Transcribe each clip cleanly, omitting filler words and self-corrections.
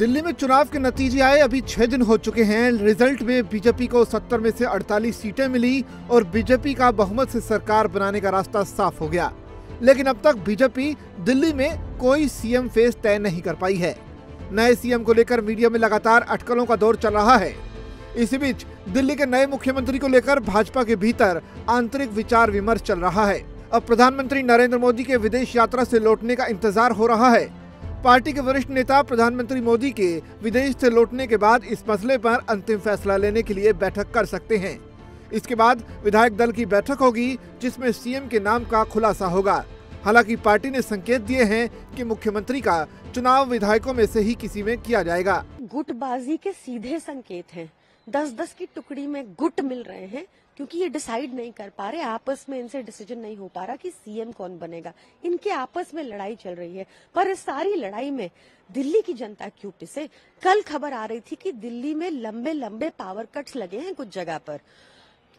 दिल्ली में चुनाव के नतीजे आए अभी 6 दिन हो चुके हैं। रिजल्ट में बीजेपी को 70 में से 48 सीटें मिली और बीजेपी का बहुमत से सरकार बनाने का रास्ता साफ हो गया। लेकिन अब तक बीजेपी दिल्ली में कोई सीएम फेस तय नहीं कर पाई है। नए सीएम को लेकर मीडिया में लगातार अटकलों का दौर चल रहा है। इसी बीच दिल्ली के नए मुख्यमंत्री को लेकर भाजपा के भीतर आंतरिक विचार विमर्श चल रहा है। अब प्रधानमंत्री नरेंद्र मोदी के विदेश यात्रा से लौटने का इंतजार हो रहा है। पार्टी के वरिष्ठ नेता प्रधानमंत्री मोदी के विदेश से लौटने के बाद इस मसले पर अंतिम फैसला लेने के लिए बैठक कर सकते हैं। इसके बाद विधायक दल की बैठक होगी जिसमें सीएम के नाम का खुलासा होगा। हालांकि पार्टी ने संकेत दिए हैं कि मुख्यमंत्री का चुनाव विधायकों में से ही किसी में किया जाएगा। गुटबाजी के सीधे संकेत हैं। 10-10 की टुकड़ी में गुट मिल रहे हैं क्योंकि ये डिसाइड नहीं कर पा रहे, आपस में इनसे डिसीजन नहीं हो पा रहा कि सीएम कौन बनेगा। इनके आपस में लड़ाई चल रही है, पर इस सारी लड़ाई में दिल्ली की जनता क्यों पिसे? कल खबर आ रही थी कि दिल्ली में लंबे लंबे पावर कट्स लगे हैं कुछ जगह पर।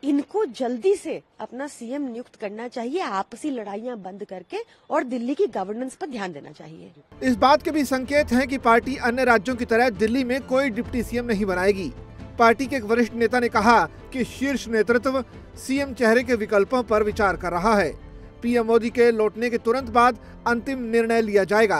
इनको जल्दी से अपना सीएम नियुक्त करना चाहिए, आपसी लड़ाइयां बंद करके, और दिल्ली की गवर्नेंस पर ध्यान देना चाहिए। इस बात के भी संकेत हैं कि पार्टी अन्य राज्यों की तरह दिल्ली में कोई डिप्टी सीएम नहीं बनाएगी। पार्टी के एक वरिष्ठ नेता ने कहा कि शीर्ष नेतृत्व सीएम चेहरे के विकल्पों पर विचार कर रहा है। पीएम मोदी के लौटने के तुरंत बाद अंतिम निर्णय लिया जाएगा।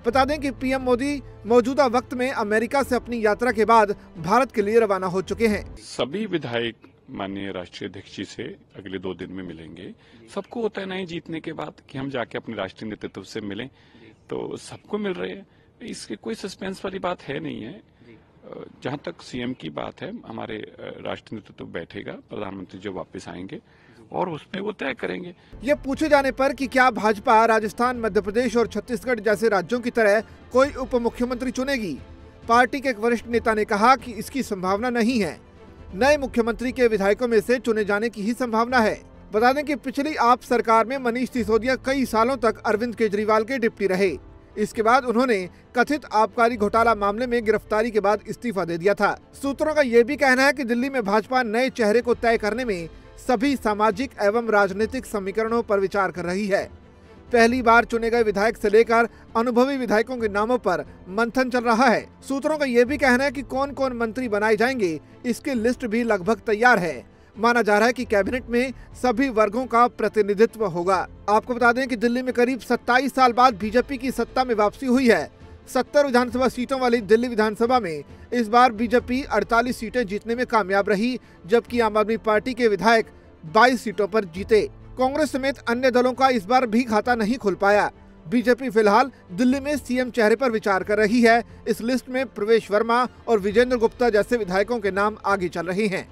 बता दें कि पीएम मोदी मौजूदा वक्त में अमेरिका से अपनी यात्रा के बाद भारत के लिए रवाना हो चुके हैं। सभी विधायक माननीय राष्ट्रीय अध्यक्ष जी से अगले 2 दिन में मिलेंगे। सबको होता है नहीं जीतने के बाद कि हम जाके अपने राष्ट्रीय नेतृत्व से मिलें, तो सबको मिल रहे हैं। इसकी कोई सस्पेंस वाली बात है नहीं है। जहां तक सीएम की बात है, हमारे राष्ट्रीय नेतृत्व बैठेगा, प्रधानमंत्री जो वापस आएंगे और उसमें वो तय करेंगे। ये पूछे जाने पर कि क्या भाजपा राजस्थान, मध्य प्रदेश और छत्तीसगढ़ जैसे राज्यों की तरह कोई उप मुख्यमंत्री चुनेगी, पार्टी के एक वरिष्ठ नेता ने कहा कि इसकी संभावना नहीं है। नए मुख्यमंत्री के विधायकों में से चुने जाने की ही संभावना है। बता दें कि पिछली आप सरकार में मनीष सिसोदिया कई सालों तक अरविंद केजरीवाल के डिप्टी रहे। इसके बाद उन्होंने कथित आबकारी घोटाला मामले में गिरफ्तारी के बाद इस्तीफा दे दिया था। सूत्रों का यह भी कहना है कि दिल्ली में भाजपा नए चेहरे को तय करने में सभी सामाजिक एवं राजनीतिक समीकरणों पर विचार कर रही है। पहली बार चुने गए विधायक से लेकर अनुभवी विधायकों के नामों पर मंथन चल रहा है। सूत्रों का यह भी कहना है कि कौन कौन मंत्री बनाए जाएंगे, इसकी लिस्ट भी लगभग तैयार है। माना जा रहा है कि कैबिनेट में सभी वर्गों का प्रतिनिधित्व होगा। आपको बता दें कि दिल्ली में करीब 27 साल बाद बीजेपी की सत्ता में वापसी हुई है। 70 विधानसभा सीटों वाली दिल्ली विधानसभा में इस बार बीजेपी 48 सीटें जीतने में कामयाब रही, जबकि आम आदमी पार्टी के विधायक 22 सीटों पर जीते। कांग्रेस समेत अन्य दलों का इस बार भी खाता नहीं खुल पाया। बीजेपी फिलहाल दिल्ली में सीएम चेहरे पर विचार कर रही है। इस लिस्ट में प्रवेश वर्मा और विजेंद्र गुप्ता जैसे विधायकों के नाम आगे चल रहे हैं।